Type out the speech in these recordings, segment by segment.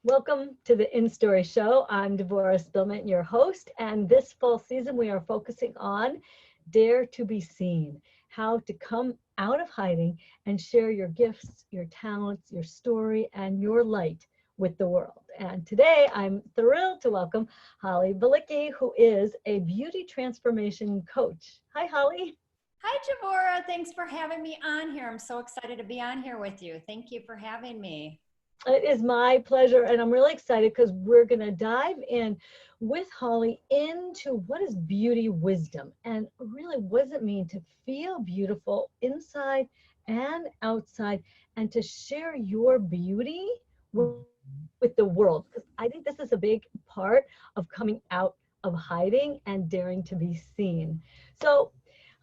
Welcome to the InStory Show. I'm Devorah Spilman, your host, and this fall season we are focusing on Dare to be Seen, how to come out of hiding and share your gifts, your talents, your story, and your light with the world. And today I'm thrilled to welcome Holly Bilicki, who is a beauty transformation coach. Hi, Holly. Hi, Devorah. Thanks for having me on here. I'm so excited to be on here with you. Thank you for having me. It is my pleasure, and I'm really excited because we're going to dive in with Holly into what is beauty wisdom and really what does it mean to feel beautiful inside and outside and to share your beauty with the world. Because I think this is a big part of coming out of hiding and daring to be seen. So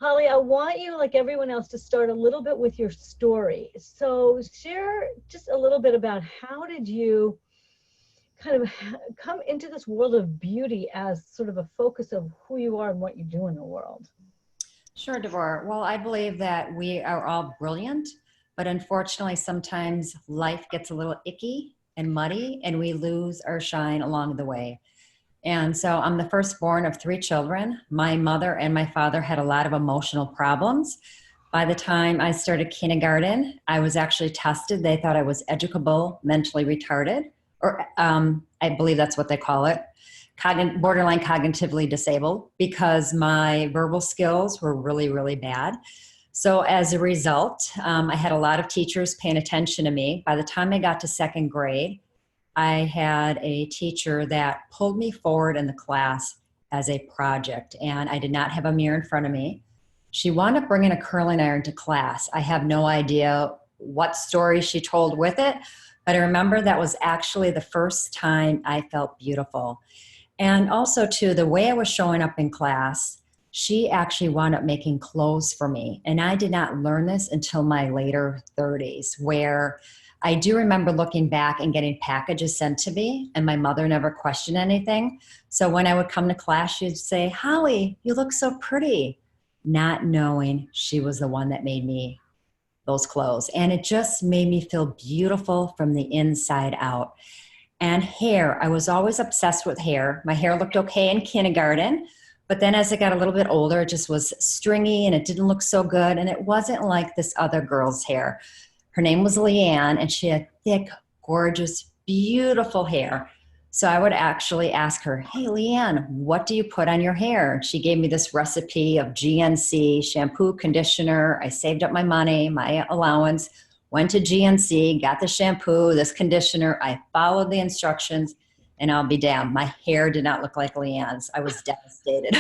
Holly, I want you, like everyone else, to start a little bit with your story. So share just a little bit about how did you kind of come into this world of beauty as sort of a focus of who you are and what you do in the world? Sure, Devorah. Well, I believe that we are all brilliant, but unfortunately, sometimes life gets a little icky and muddy, and we lose our shine along the way. And so I'm the firstborn of three children. My mother and my father had a lot of emotional problems. By the time I started kindergarten, I was actually tested. They thought I was educable, mentally retarded, or I believe that's what they call it, borderline cognitively disabled, because my verbal skills were really, really bad. So as a result, I had a lot of teachers paying attention to me. By the time I got to second grade, I had a teacher that pulled me forward in the class as a project, and I did not have a mirror in front of me. She wound up bringing a curling iron to class. I have no idea what story she told with it, but I remember that was actually the first time I felt beautiful. And also, too, the way I was showing up in class, she actually wound up making clothes for me. And I did not learn this until my later 30s, where I do remember looking back and getting packages sent to me, and my mother never questioned anything. So when I would come to class, she'd say, "Holly, you look so pretty," not knowing she was the one that made me those clothes. And it just made me feel beautiful from the inside out. And hair, I was always obsessed with hair. My hair looked okay in kindergarten, but then as I got a little bit older, it just was stringy and it didn't look so good. And it wasn't like this other girl's hair. Her name was Leanne, and she had thick, gorgeous, beautiful hair. So I would actually ask her, "Hey, Leanne, what do you put on your hair?" She gave me this recipe of GNC shampoo, conditioner. I saved up my money, my allowance, went to GNC, got the shampoo, this conditioner. I followed the instructions, and I'll be damned, my hair did not look like Leanne's. I was devastated.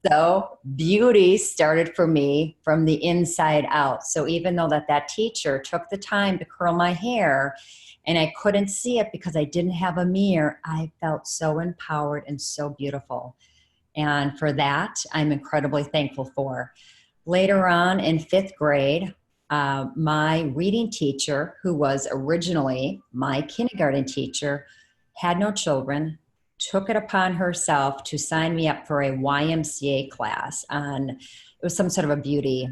So beauty started for me from the inside out. So even though that teacher took the time to curl my hair and I couldn't see it because I didn't have a mirror, I felt so empowered and so beautiful. And for that, I'm incredibly thankful for. Later on in fifth grade, my reading teacher, who was originally my kindergarten teacher, had no children, took it upon herself to sign me up for a YMCA class on, it was some sort of a beauty,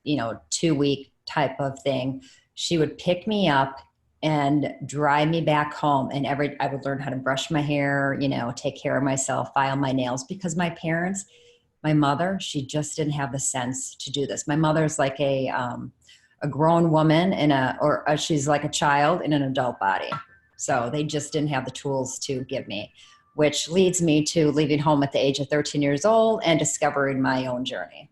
2-week type of thing. She would pick me up and drive me back home. And I would learn how to brush my hair, take care of myself, file my nails, because my parents, my mother, she just didn't have the sense to do this. My mother's like a grown woman or she's like a child in an adult body. So they just didn't have the tools to give me, which leads me to leaving home at the age of 13 years old and discovering my own journey.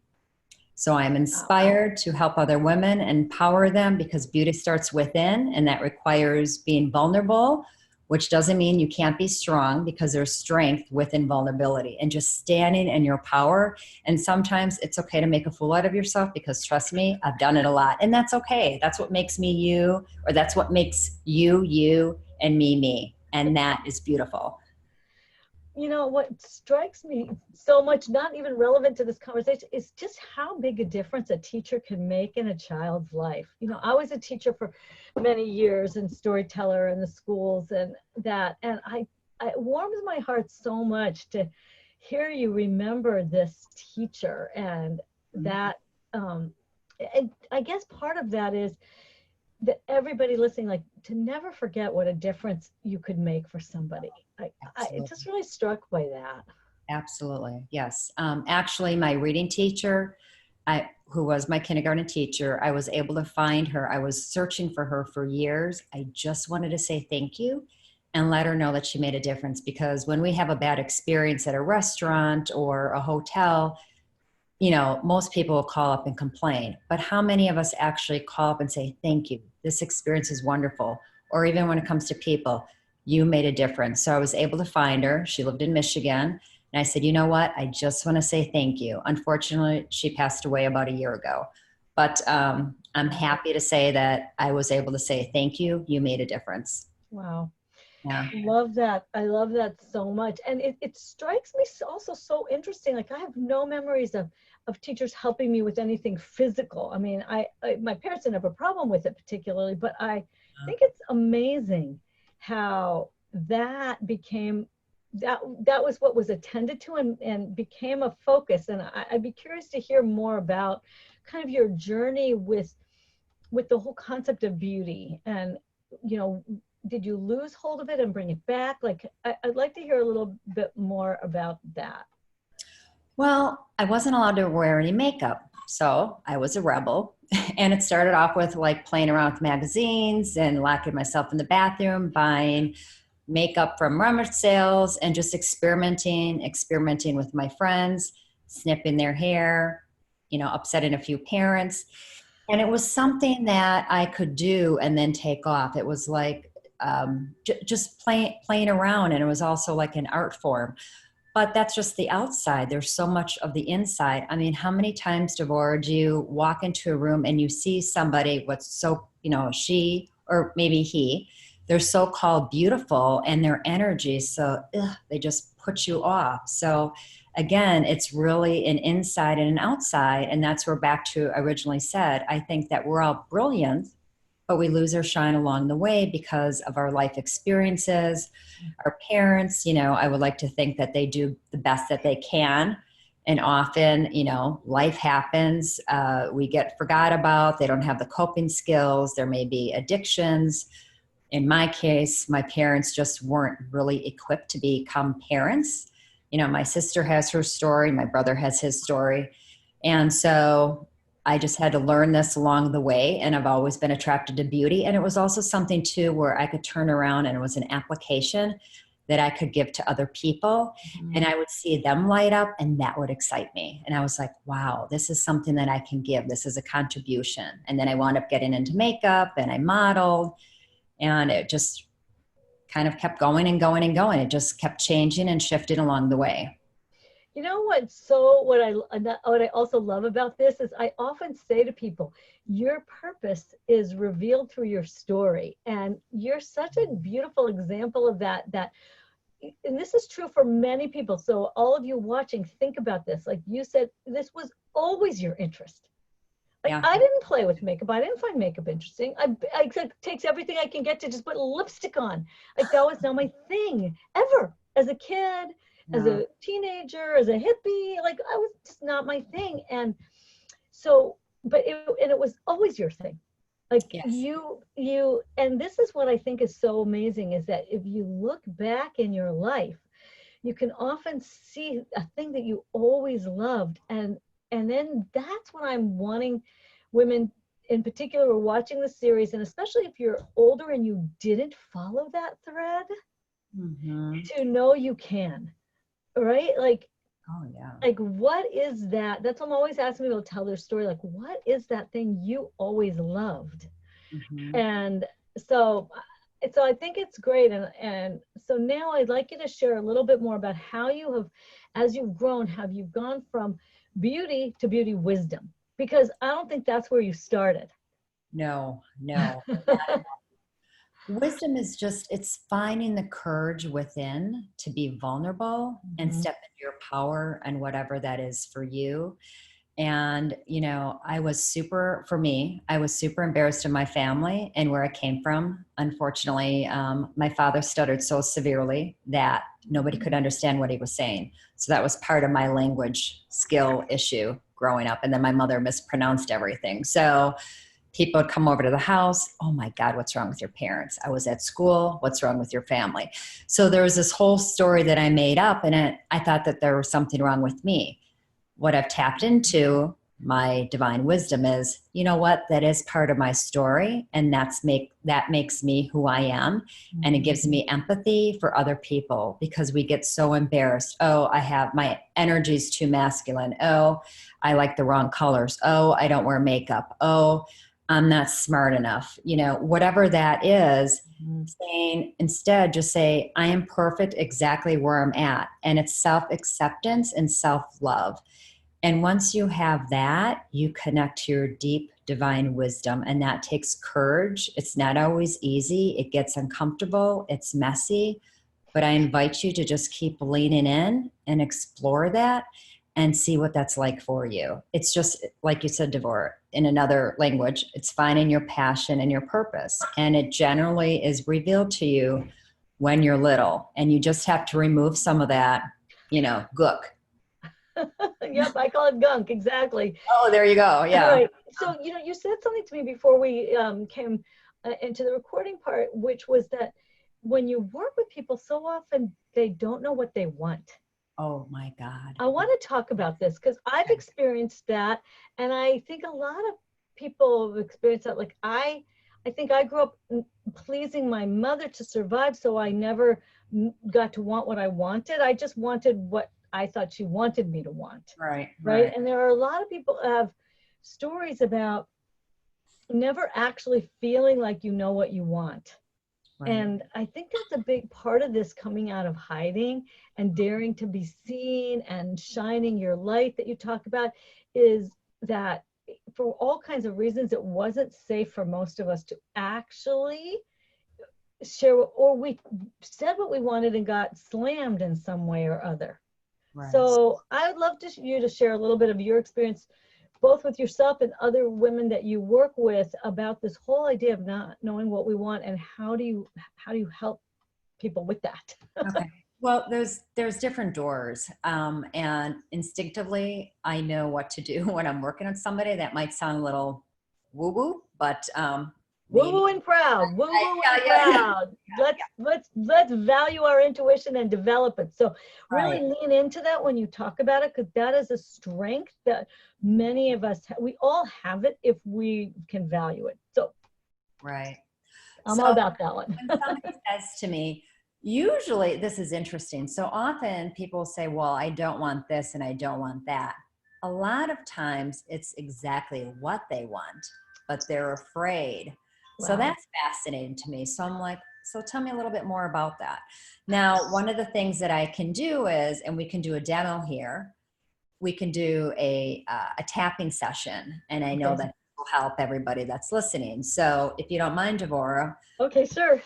So I'm inspired to help other women, empower them, because beauty starts within, and that requires being vulnerable, which doesn't mean you can't be strong, because there's strength within vulnerability and just standing in your power. And sometimes it's okay to make a fool out of yourself, because trust me, I've done it a lot, and that's okay. That's what makes me you, or that's what makes you, you, and me. And that is beautiful. What strikes me so much, not even relevant to this conversation, is just how big a difference a teacher can make in a child's life. I was a teacher for many years and storyteller in the schools and it warms my heart so much to hear you remember this teacher, and that and I guess part of that is that everybody listening, like, to never forget what a difference you could make for somebody. It just really struck by that. Absolutely. Yes. Actually, my reading teacher, who was my kindergarten teacher, I was able to find her. I was searching for her for years. I just wanted to say thank you and let her know that she made a difference, because when we have a bad experience at a restaurant or a hotel, most people will call up and complain, but how many of us actually call up and say, thank you, this experience is wonderful? Or even when it comes to people, you made a difference. So I was able to find her. She lived in Michigan. And I said, you know what? I just want to say thank you. Unfortunately, she passed away about a year ago. But I'm happy to say that I was able to say thank you. You made a difference. Wow. Yeah. Love that. I love that so much. And it strikes me also so interesting. Like, I have no memories of teachers helping me with anything physical. I mean, my parents didn't have a problem with it particularly, but I think it's amazing how that became, that was what was attended to and became a focus. And I'd be curious to hear more about kind of your journey with the whole concept of beauty. And, did you lose hold of it and bring it back? Like, I'd like to hear a little bit more about that. Well, I wasn't allowed to wear any makeup, so I was a rebel. And it started off with like playing around with magazines and locking myself in the bathroom, buying makeup from rummage sales, and just experimenting with my friends, snipping their hair, upsetting a few parents. And it was something that I could do and then take off. It was like just playing around, and it was also like an art form. But that's just the outside. There's so much of the inside. I mean, how many times, Devorah, do you walk into a room and you see somebody what's so, she or maybe he, they're so-called beautiful, and their energy, so they just put you off. So again, it's really an inside and an outside. And that's where, back to originally said, I think that we're all brilliant, but we lose our shine along the way because of our life experiences. Our parents, I would like to think that they do the best that they can. And often, life happens. We get forgot about. They don't have the coping skills. There may be addictions. In my case, my parents just weren't really equipped to become parents. My sister has her story. My brother has his story. And so I just had to learn this along the way, and I've always been attracted to beauty. And it was also something too where I could turn around, and it was an application that I could give to other people, and I would see them light up, and that would excite me. And I was like, wow, this is something that I can give. This is a contribution. And then I wound up getting into makeup, and I modeled, and it just kind of kept going and going and going. It just kept changing and shifting along the way. You know what? So what I also love about this is I often say to people, your purpose is revealed through your story, and you're such a beautiful example of that. And this is true for many people. So all of you watching, think about this. Like you said, this was always your interest. Like, yeah. I didn't play with makeup. I didn't find makeup interesting. I takes everything I can get to just put lipstick on. Like, that was not my thing ever. As a kid, as a teenager, as a hippie, like, I was just not my thing. And so, it was always your thing. Like, yes. you, and this is what I think is so amazing, is that if you look back in your life, you can often see a thing that you always loved. And then that's when I'm wanting women in particular who are watching the series, and especially if you're older and you didn't follow that thread, to know you can, right? Like, oh yeah. Like, what is that? That's what I'm always asking people to tell their story. Like, what is that thing you always loved? And so I think it's great. And so now I'd like you to share a little bit more about how you have, as you've grown, have you gone from beauty to beauty wisdom? Because I don't think that's where you started. No. Wisdom is just, it's finding the courage within to be vulnerable and step into your power and whatever that is for you. And, I was super embarrassed in my family and where I came from. Unfortunately, my father stuttered so severely that nobody could understand what he was saying. So that was part of my language skill issue growing up. And then my mother mispronounced everything. So, People would come over to the house. Oh my God, what's wrong with your parents? I was at school. What's wrong with your family? So there was this whole story that I made up, and I thought that there was something wrong with me. What I've tapped into, my divine wisdom, is, you know what, that is part of my story, and that makes me who I am. And it gives me empathy for other people, because we get so embarrassed. Oh, I have, my energy's too masculine. Oh, I like the wrong colors. Oh, I don't wear makeup. Oh, I'm not smart enough. You know, whatever that is, saying, instead, just say, I am perfect exactly where I'm at. And it's self-acceptance and self-love. And once you have that, you connect to your deep divine wisdom, and that takes courage. It's not always easy. It gets uncomfortable. It's messy, but I invite you to just keep leaning in and explore that and see what that's like for you. It's just, like you said, Devorah, in another language, it's finding your passion and your purpose. And it generally is revealed to you when you're little, and you just have to remove some of that, gook. Yep, I call it gunk, exactly. Oh, there you go. Yeah. All right. So, you said something to me before we came into the recording part, which was that when you work with people, so often they don't know what they want. Oh my God. I want to talk about this because I've experienced that, and I think a lot of people have experienced that. Like I think I grew up pleasing my mother to survive, so I never got to want what I wanted. I just wanted what I thought she wanted me to want. Right. And there are a lot of people who have stories about never actually feeling like you know what you want. Right. And I think that's a big part of this, coming out of hiding and daring to be seen and shining your light that you talk about, is that for all kinds of reasons, it wasn't safe for most of us to actually share, or we said what we wanted and got slammed in some way or other. Right. So I would love you to share a little bit of your experience, both with yourself and other women that you work with, about this whole idea of not knowing what we want, and how do you help people with that? Okay. Well, there's different doors, and instinctively, I know what to do when I'm working on somebody. That might sound a little woo-woo, but woo-woo and proud, woo-woo and proud. Let's value our intuition and develop it. So really lean into that when you talk about it, because that is a strength that many of us, we all have it if we can value it. So I'm all about that one. When somebody says to me, usually, this is interesting. So often people say, well, I don't want this and I don't want that. A lot of times it's exactly what they want, but they're afraid. Wow. So that's fascinating to me. So I'm like, so tell me a little bit more about that. Now, one of the things that I can do is, and we can do a demo here, we can do a tapping session. And I know that will help everybody that's listening. So if you don't mind, Devorah. Okay, sure.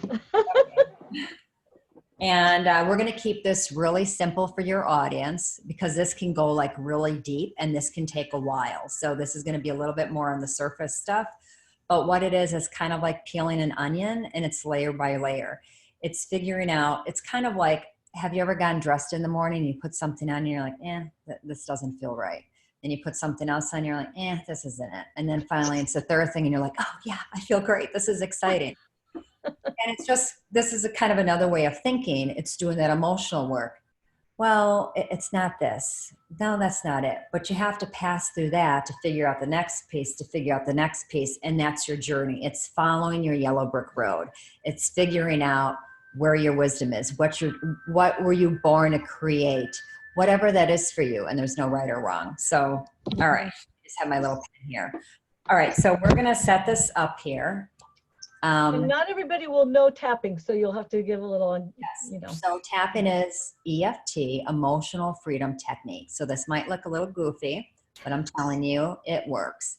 And we're going to keep this really simple for your audience, because this can go like really deep and this can take a while. So this is going to be a little bit more on the surface stuff. But what it is kind of like peeling an onion, and it's layer by layer. It's figuring out, it's kind of like, have you ever gotten dressed in the morning and you put something on and you're like, this doesn't feel right. Then you put something else on, you're like, this isn't it. And then finally it's the third thing and you're like, oh yeah, I feel great. This is exciting. And it's just, this is a kind of another way of thinking. It's doing that emotional work. Well, it's not this. No, that's not it. But you have to pass through that to figure out the next piece, to figure out the next piece. And that's your journey. It's following your yellow brick road. It's figuring out where your wisdom is, what were you born to create, whatever that is for you. And there's no right or wrong. So, all right, just have my little pen here. All right, so we're going to set this up here. And not everybody will know tapping, so you'll have to give a little, So tapping is EFT, Emotional Freedom Technique. So this might look a little goofy, but I'm telling you, it works.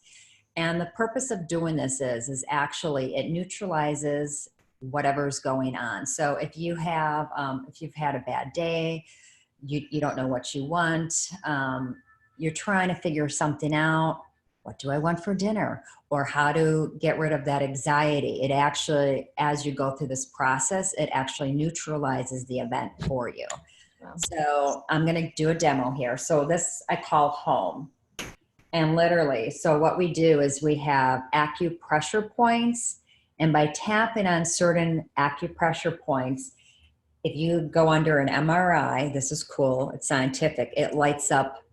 And the purpose of doing this is actually it neutralizes whatever's going on. So if you have, if you've had a bad day, you don't know what you want, you're trying to figure something out. What do I want for dinner? Or how to get rid of that anxiety. It actually, as you go through this process, it actually neutralizes the event for you. Wow. So I'm going to do a demo here. So this I call home. And literally, so what we do is we have acupressure points, and by tapping on certain acupressure points, if you go under an MRI, this is cool, it's scientific, it lights up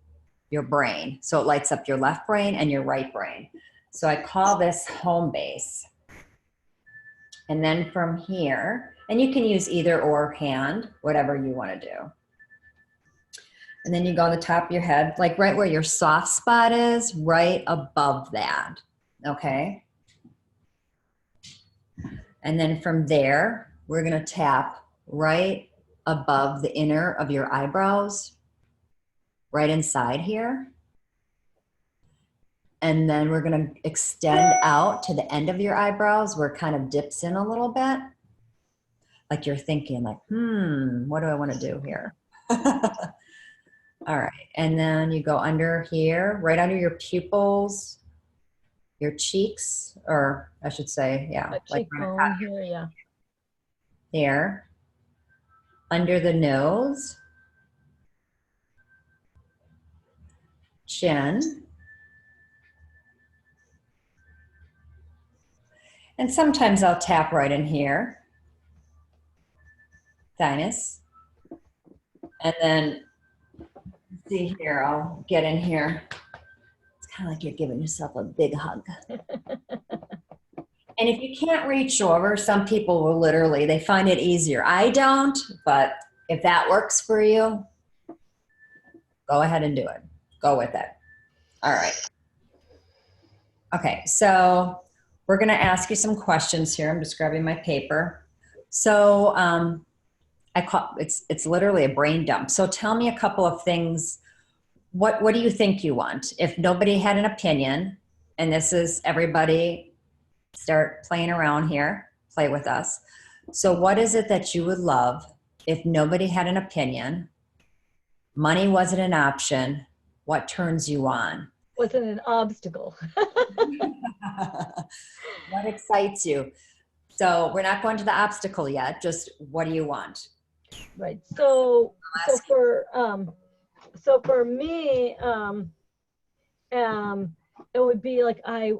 your brain. So it lights up your left brain and your right brain. So I call this home base. And then from here, and you can use either or hand, whatever you want to do. And then you go on the top of your head, like right where your soft spot is, right above that, okay? And then from there, we're gonna tap right above the inner of your eyebrows, right inside here. And then we're gonna extend out to the end of your eyebrows where it kind of dips in a little bit. Like you're thinking like, what do I wanna do here? All right, and then you go under here, right under your pupils, your cheeks, or I should say, yeah. A like cheekbone here, yeah. There, under the nose, chin, and sometimes I'll tap right in here, thymus, and then see here, I'll get in here. It's kind of like you're giving yourself a big hug. And if you can't reach over, some people will literally, they find it easier. I don't, but if that works for you, go ahead and do it. Go with it. All right. Okay, so we're gonna ask you some questions here. I'm just grabbing my paper. So it's literally a brain dump. So tell me a couple of things. What do you think you want? If nobody had an opinion, and this is everybody, start playing around here, play with us. So what is it that you would love if nobody had an opinion, money wasn't an option, what turns you on? Wasn't an obstacle. What excites you? So we're not going to the obstacle yet, just what do you want? Right. So for me, it would be like I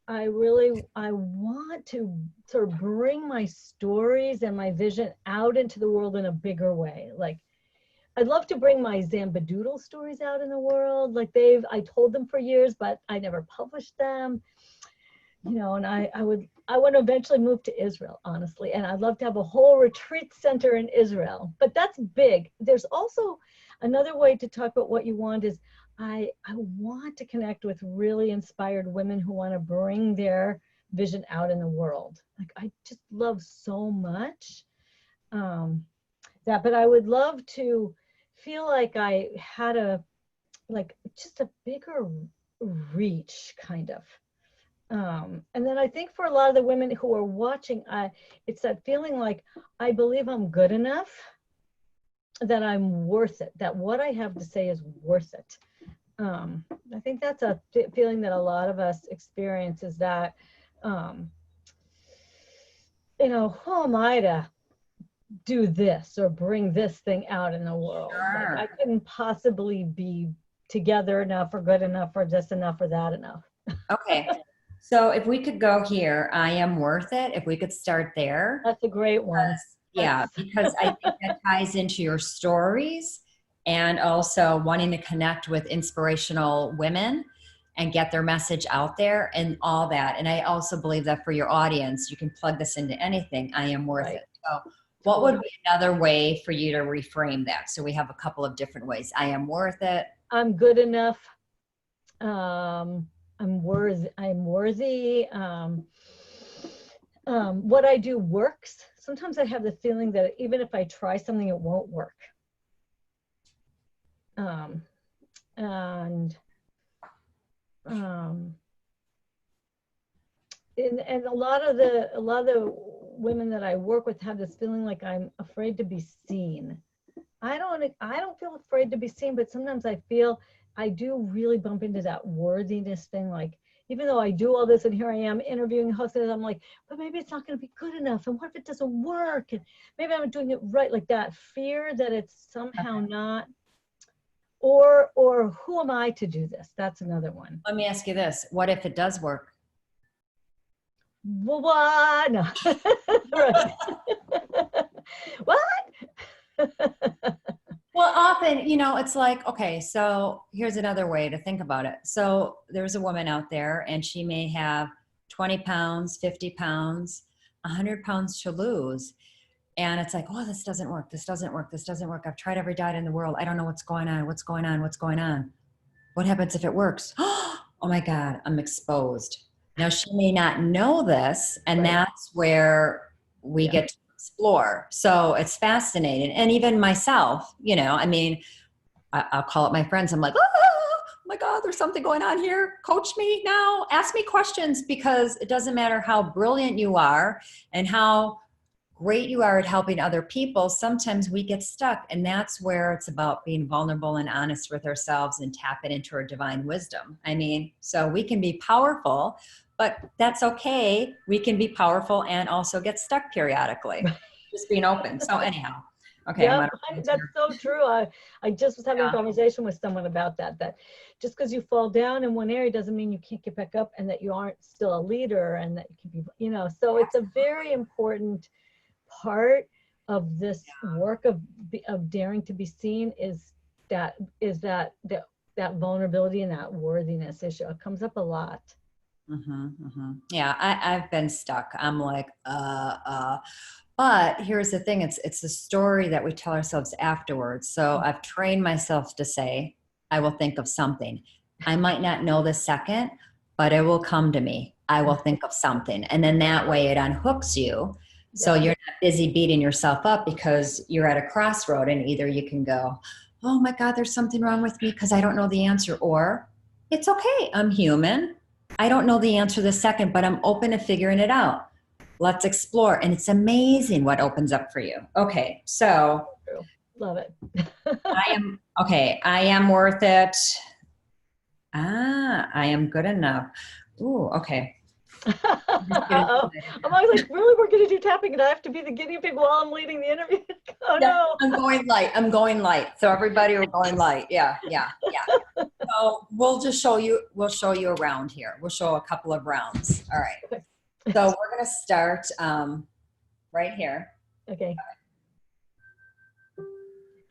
want to sort of bring my stories and my vision out into the world in a bigger way. Like I'd love to bring my Zambadoodle stories out in the world. Like I told them for years, but I never published them. You know, and I want to eventually move to Israel, honestly. And I'd love to have a whole retreat center in Israel, but that's big. There's also another way to talk about what you want is I want to connect with really inspired women who want to bring their vision out in the world. Like I just love so much that, but I would love to feel like I had just a bigger reach kind of. And then I think for a lot of the women who are watching, it's that feeling like I believe I'm good enough, that I'm worth it, that what I have to say is worth it. I think that's a feeling that a lot of us experience is that, you know, who am I to do this or bring this thing out in the world? Sure. Like, I couldn't possibly be together enough or good enough or this enough or that enough. Okay. So if we could go here, I am worth it. If we could start there. That's a great one. Yeah, because I think that ties into your stories and also wanting to connect with inspirational women and get their message out there and all that. And I also believe that for your audience, you can plug this into anything. I am worth it. So what would be another way for you to reframe that? So we have a couple of different ways. I am worth it. I'm good enough. I'm worthy. What I do works. Sometimes I have the feeling that even if I try something, it won't work. And a lot of the women that I work with have this feeling like I'm afraid to be seen. I don't feel afraid to be seen, but sometimes I feel I do really bump into that worthiness thing. Like, even though I do all this and here I am interviewing hosts, I'm like, but maybe it's not going to be good enough. And what if it doesn't work? And maybe I'm doing it right. Like that fear that it's somehow not or who am I to do this? That's another one. Let me ask you this. What if it does work? What? No. Right. What? Well, often, you know, it's like, okay, so here's another way to think about it. So there's a woman out there and she may have 20 pounds, 50 pounds, 100 pounds to lose. And it's like, oh, this doesn't work. This doesn't work. This doesn't work. I've tried every diet in the world. I don't know what's going on. What's going on? What's going on? What happens if it works? Oh my God, I'm exposed. Now she may not know this, and Right. that's where we Yeah. get to explore. So it's fascinating. And even myself, you know, I mean, I'll call up my friends. I'm like, oh my God, there's something going on here. Coach me now. Ask me questions, because it doesn't matter how brilliant you are and how great you are at helping other people. Sometimes we get stuck, and that's where it's about being vulnerable and honest with ourselves and tapping into our divine wisdom. I mean, so we can be powerful, but that's okay. We can be powerful and also get stuck periodically. Just being open. So anyhow, okay. Yeah, that's so true. I just was having a conversation with someone about that just because you fall down in one area doesn't mean you can't get back up, and that you aren't still a leader, and that you can be, you know, so it's a very important part of this work of daring to be seen is that vulnerability and that worthiness issue. It comes up a lot. Yeah, I've been stuck. I'm like, but here's the thing. It's a story that we tell ourselves afterwards. So I've trained myself to say, I will think of something. I might not know the second, but it will come to me. I will think of something. And then that way it unhooks you. So you're not busy beating yourself up because you're at a crossroad, and either you can go, oh my God, there's something wrong with me because I don't know the answer, or it's okay. I'm human. I don't know the answer this second, but I'm open to figuring it out. Let's explore. And it's amazing what opens up for you. Okay. So love it. I am worth it. I am good enough. Ooh, okay. I'm always like, really, we're going to do tapping and I have to be the guinea pig while I'm leading the interview? Oh, yeah, no. I'm going light. So everybody, we're going light. Yeah. So we'll show you around here. We'll show a couple of rounds. All right. Okay. So we're going to start right here. Okay.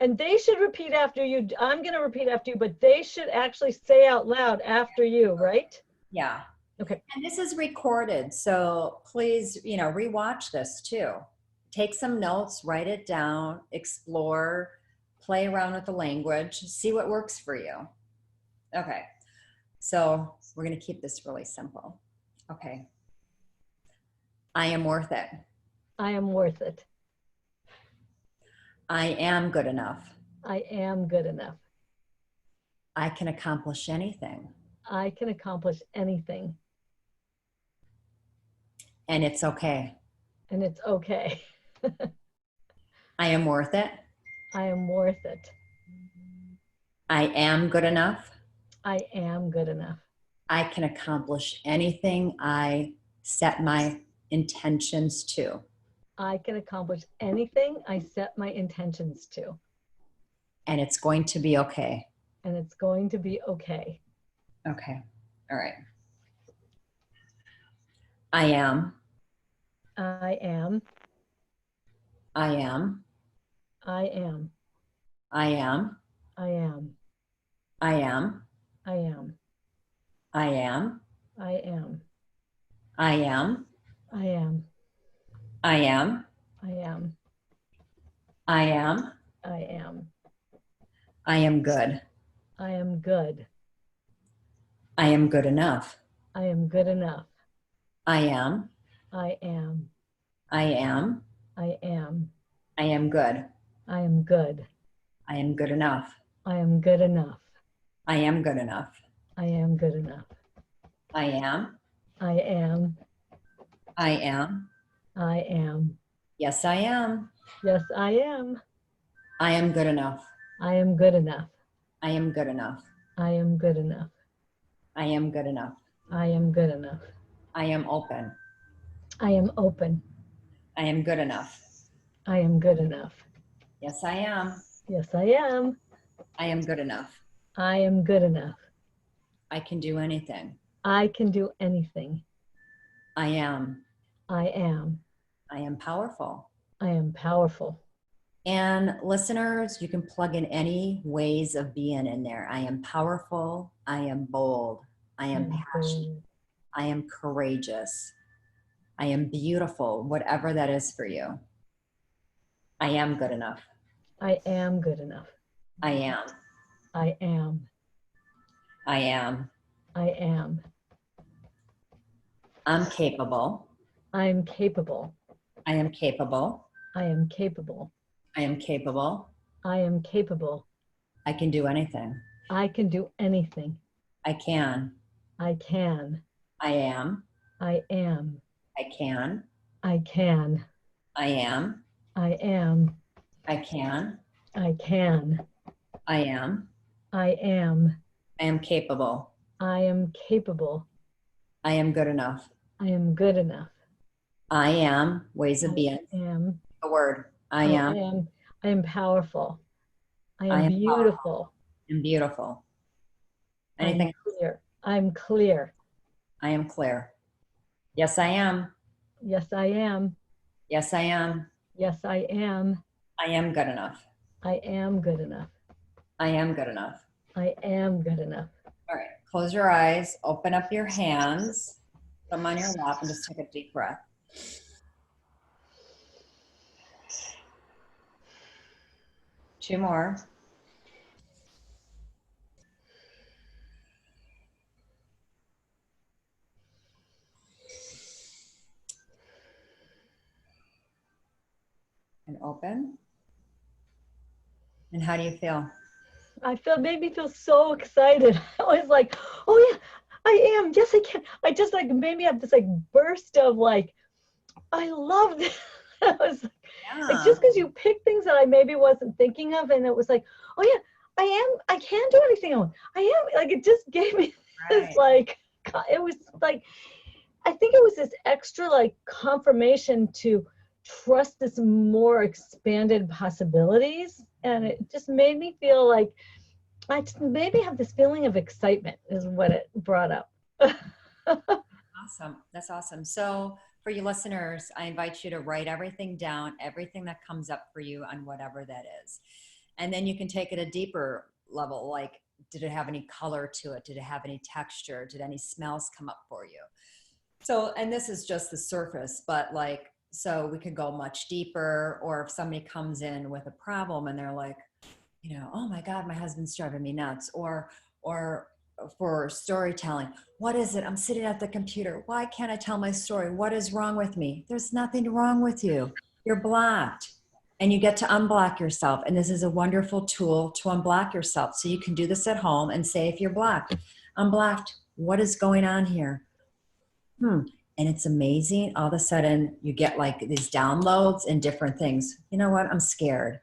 And they should repeat after you. I'm going to repeat after you, but they should actually say out loud after you, right? Yeah. Okay. And this is recorded, so please, you know, rewatch this too. Take some notes, write it down, explore, play around with the language, see what works for you. Okay, so we're going to keep this really simple. Okay. I am worth it. I am worth it. I am good enough. I am good enough. I can accomplish anything. I can accomplish anything. And it's okay. And it's okay. I am worth it. I am worth it. I am good enough. I am good enough. I can accomplish anything I set my intentions to. I can accomplish anything I set my intentions to. And it's going to be okay. And it's going to be okay. Okay. All right. I am. I am. I am. I am. I am. I am. I am. I am. I am. I am. I am. I am. I am. I am. I am. I am. I am good. I am good. I am good enough. I am good enough. I am. I am. I am. I am. I am good. I am good. I am good enough. I am good enough. I am good enough. I am good enough. I am. I am. I am. I am. Yes, I am. Yes, I am. I am good enough. I am good enough. I am good enough. I am good enough. I am good enough. I am good enough. I am open. I am open. I am good enough. I am good enough. Yes, I am. Yes, I am. I am good enough. I am good enough. I can do anything. I can do anything. I am. I am. I am powerful. I am powerful. And listeners, you can plug in any ways of being in there. I am powerful. I am bold. I I am am passionate. bold. I am courageous. I am beautiful, whatever that is for you. I am good enough. I am good enough. I am. I am. I am. I am. I'm capable. I'm capable. I am capable. I am capable. I am capable. I am capable. I can do anything. I can do anything. I can. I can. I am. I am. I can. I can. I am. I am. I can. I can. I am. I am. I am capable. I am capable. I am good enough. I am good enough. I am ways of being. I am. A word. I I am. am. I am powerful. I I am am beautiful. and beautiful. I'm Anything? clear. I'm clear. I am clear. Yes, I am. Yes, I am. Yes, I am. Yes, I am. I am good enough. I am good enough. I am good enough. I am good enough. All right. Close your eyes. Open up your hands. Put them on your lap and just take a deep breath. Two more. And open. And how do you feel? Made me feel so excited. I was like, oh yeah, I am. Yes, I can. I just like made me have this like burst of like, I love this. I was like just because you pick things that I maybe wasn't thinking of, and it was like, oh yeah, I can do anything I want. I am like it just gave me this like it was like I think it was this extra like confirmation to trust this more expanded possibilities, and it just made me feel like I just maybe have this feeling of excitement is what it brought up. Awesome. That's awesome. So for you listeners, I invite you to write everything down, everything that comes up for you on whatever that is. And then you can take it a deeper level, like, did it have any color to it? Did it have any texture? Did any smells come up for you? So, and this is just the surface, but like, so we could go much deeper, or if somebody comes in with a problem and they're like, you know, oh my God, my husband's driving me nuts, or for storytelling, what is it? I'm sitting at the computer. Why can't I tell my story? What is wrong with me? There's nothing wrong with you. You're blocked. And you get to unblock yourself. And this is a wonderful tool to unblock yourself. So you can do this at home and say, if you're blocked, I'm blocked. What is going on here? And it's amazing. All of a sudden you get like these downloads and different things. You know what? I'm scared.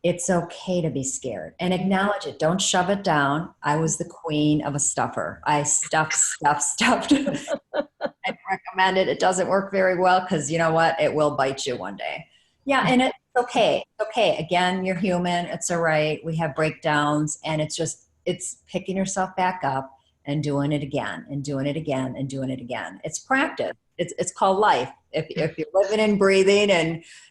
It's okay to be scared and acknowledge it. Don't shove it down. I was the queen of a stuffer. I stuffed. I recommend it. It doesn't work very well because you know what? It will bite you one day. Yeah, and it's okay. Okay. Again, you're human. It's all right. We have breakdowns, and it's picking yourself back up and doing it again and doing it again and doing it again. It's practice. It's called life. If you're living and breathing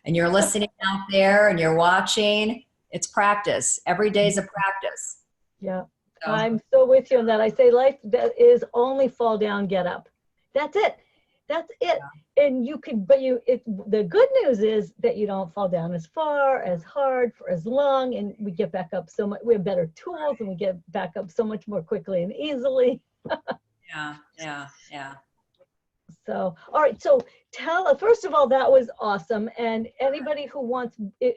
and you're listening out there and you're watching, it's practice. Every day is a practice. Yeah, So, I'm so with you on that. I say life that is only fall down, get up. That's it. That's it. And you can, but the good news is that you don't fall down as far, as hard, for as long, and we get back up so much. We have better tools, and we get back up so much more quickly and easily. yeah. So, all right. So first of all, that was awesome. And anybody who wants it,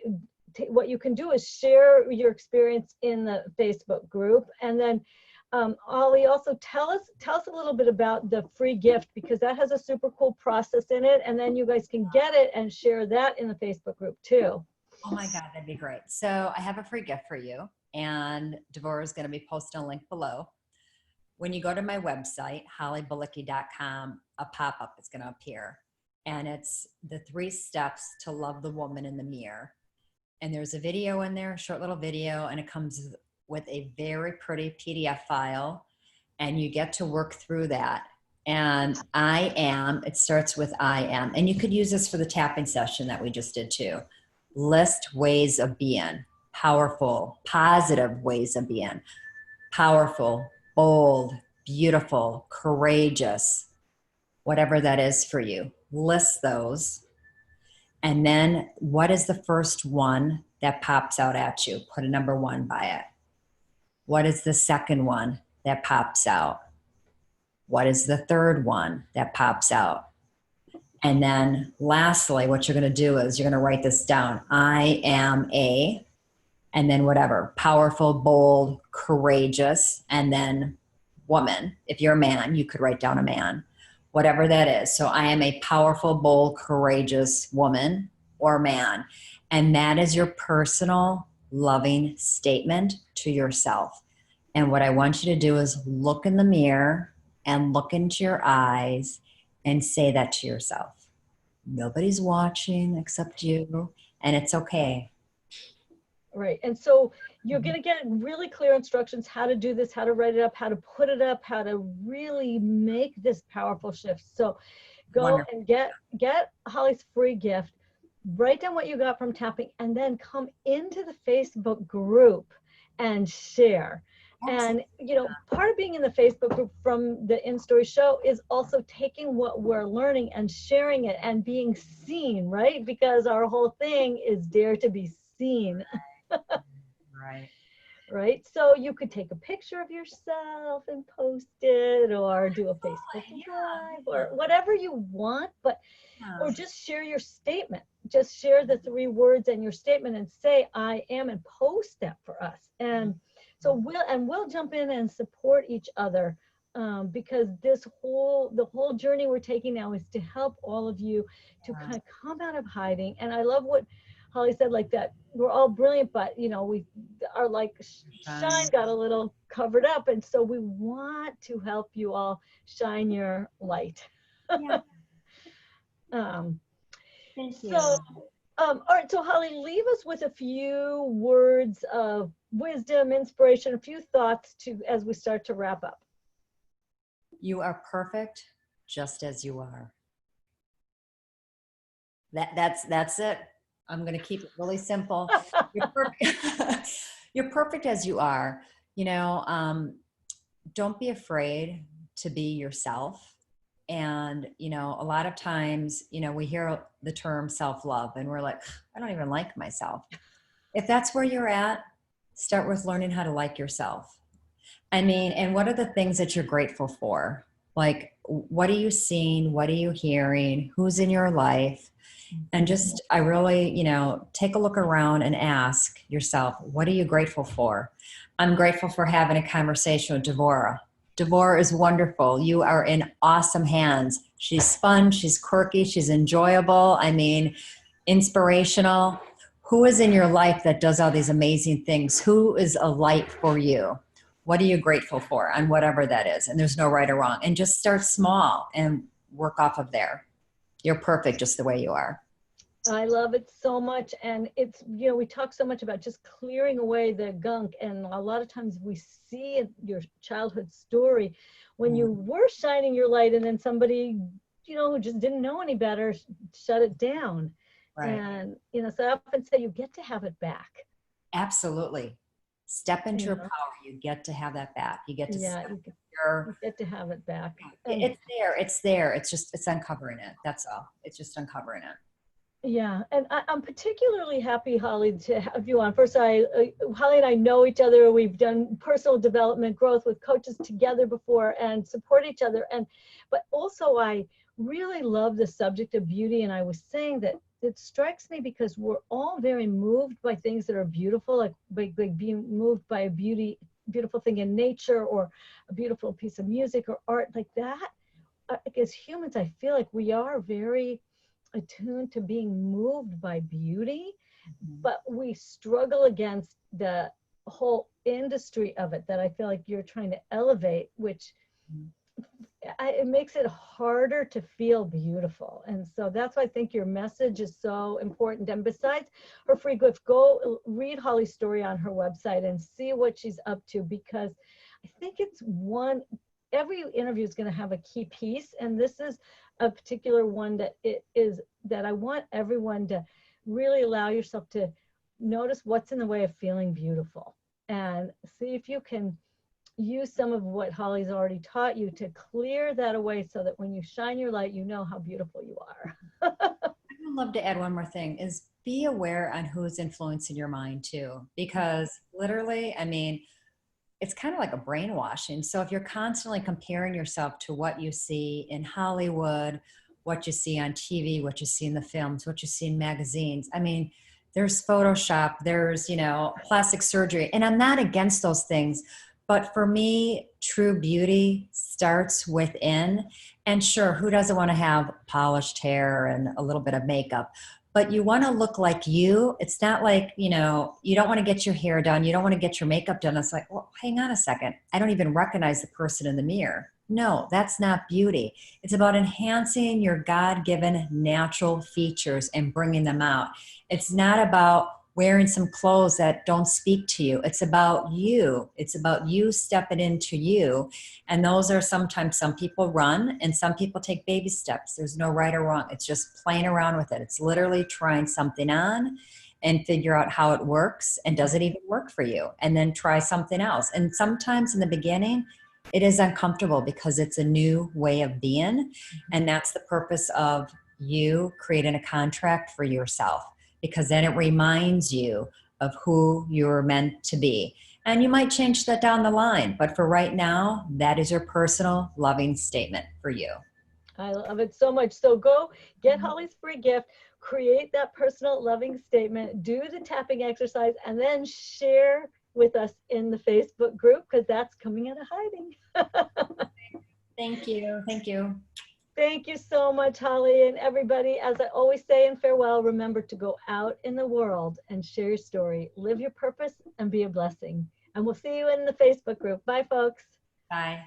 what you can do is share your experience in the Facebook group. And then Holly, also tell us a little bit about the free gift, because that has a super cool process in it. And then you guys can get it and share that in the Facebook group too. Oh my God, that'd be great. So I have a free gift for you, and Devorah is going to be posting a link below. When you go to my website, hollybilicki.com, a pop-up is going to appear. And it's the 3 steps to love the woman in the mirror. And there's a video in there, a short little video, and it comes with a very pretty PDF file, and you get to work through that. And I am, it starts with I am. And you could use this for the tapping session that we just did too. List ways of being powerful, positive ways of being powerful, bold, beautiful, courageous, whatever that is for you. List those. And then what is the first one that pops out at you? Put a number 1 by it. What is the second one that pops out? What is the third one that pops out? And then lastly, what you're going to do is you're going to write this down. I am a, and then whatever, powerful, bold, courageous, and then woman. If you're a man, you could write down a man, whatever that is. So I am a powerful, bold, courageous woman or man. And that is your personal loving statement to yourself. And what I want you to do is look in the mirror and look into your eyes and say that to yourself. Nobody's watching except you, and it's okay. Right. And so you're going to get really clear instructions how to do this, how to write it up, how to put it up, how to really make this powerful shift. So go Wonderful. and get Holly's free gift, write down what you got from tapping, and then come into the Facebook group and share. And, you know, part of being in the Facebook group from the InStory Show is also taking what we're learning and sharing it and being seen, right? Because our whole thing is dare to be seen. Right. Right. So you could take a picture of yourself and post it, or do a Facebook Live, or whatever you want, but or just share your statement. Just share the 3 words and your statement and say I am, and post that for us. And so we'll jump in and support each other, because the whole journey we're taking now is to help all of you to kind of come out of hiding. And I love what Holly said, like that we're all brilliant, but you know, we are like shine got a little covered up, and so we want to help you all shine your light. Yeah. Thank you. So all right, so Holly, leave us with a few words of wisdom, inspiration, a few thoughts to as we start to wrap up. You are perfect just as you are. That's it. I'm going to keep it really simple. You're perfect. You're perfect as you are. You know, don't be afraid to be yourself. And, you know, a lot of times, you know, we hear the term self-love and we're like, I don't even like myself. If that's where you're at, start with learning how to like yourself. I mean, and what are the things that you're grateful for? Like, what are you seeing? What are you hearing? Who's in your life? And just, I really, you know, take a look around and ask yourself, what are you grateful for? I'm grateful for having a conversation with Devorah. Devorah is wonderful. You are in awesome hands. She's fun. She's quirky. She's enjoyable. I mean, inspirational. Who is in your life that does all these amazing things? Who is a light for you? What are you grateful for on whatever that is? And there's no right or wrong. And just start small and work off of there. You're perfect just the way you are. I love it so much. And it's, you know, we talk so much about just clearing away the gunk. And a lot of times we see your childhood story when you were shining your light and then somebody, you know, who just didn't know any better, shut it down. Right. And, you know, so I often say you get to have it back. Absolutely. Step into your power. You get to have that back. You get to you get to have it back. It's there. It's there. It's uncovering it. That's all. It's just uncovering it. Yeah, and I'm particularly happy, Holly, to have you on. First, Holly and I know each other. We've done personal development growth with coaches together before and support each other. But also, I really love the subject of beauty. And I was saying that it strikes me because we're all very moved by things that are beautiful, like being moved by a beautiful thing in nature or a beautiful piece of music or art like that. As humans, I feel like we are very attuned to being moved by beauty, but we struggle against the whole industry of it that I feel like you're trying to elevate, which it makes it harder to feel beautiful. And so that's why I think your message is so important. And besides her free gift, go read Holly's story on her website and see what she's up to, because I think it's one, every interview is going to have a key piece. And this is a particular one that it is, that I want everyone to really allow yourself to notice what's in the way of feeling beautiful, and see if you can use some of what Holly's already taught you to clear that away, so that when you shine your light, you know how beautiful you are. I would love to add one more thing is be aware on who's influencing your mind too, because literally, I mean, it's kind of like a brainwashing. So if you're constantly comparing yourself to what you see in Hollywood, what you see on TV, what you see in the films, what you see in magazines, I mean, there's Photoshop, there's, you know, plastic surgery, and I'm not against those things. But for me, true beauty starts within. And sure, who doesn't want to have polished hair and a little bit of makeup? But you want to look like you. It's not like, you know, you don't want to get your hair done. You don't want to get your makeup done. It's like, well, hang on a second. I don't even recognize the person in the mirror. No, that's not beauty. It's about enhancing your God-given natural features and bringing them out. It's not about wearing some clothes that don't speak to you. It's about you. It's about you stepping into you. And those are sometimes, some people run and some people take baby steps. There's no right or wrong. It's just playing around with it. It's literally trying something on and figure out how it works, and does it even work for you? And then try something else. And sometimes in the beginning, it is uncomfortable because it's a new way of being. And that's the purpose of you creating a contract for yourself, because then it reminds you of who you're meant to be. And you might change that down the line, but for right now, that is your personal loving statement for you. I love it so much. So go get Holly's free gift, create that personal loving statement, do the tapping exercise, and then share with us in the Facebook group, because that's coming out of hiding. Thank you. Thank you. Thank you so much, Holly. And everybody, as I always say in farewell, remember to go out in the world and share your story, live your purpose, and be a blessing. And we'll see you in the Facebook group. Bye, folks. Bye.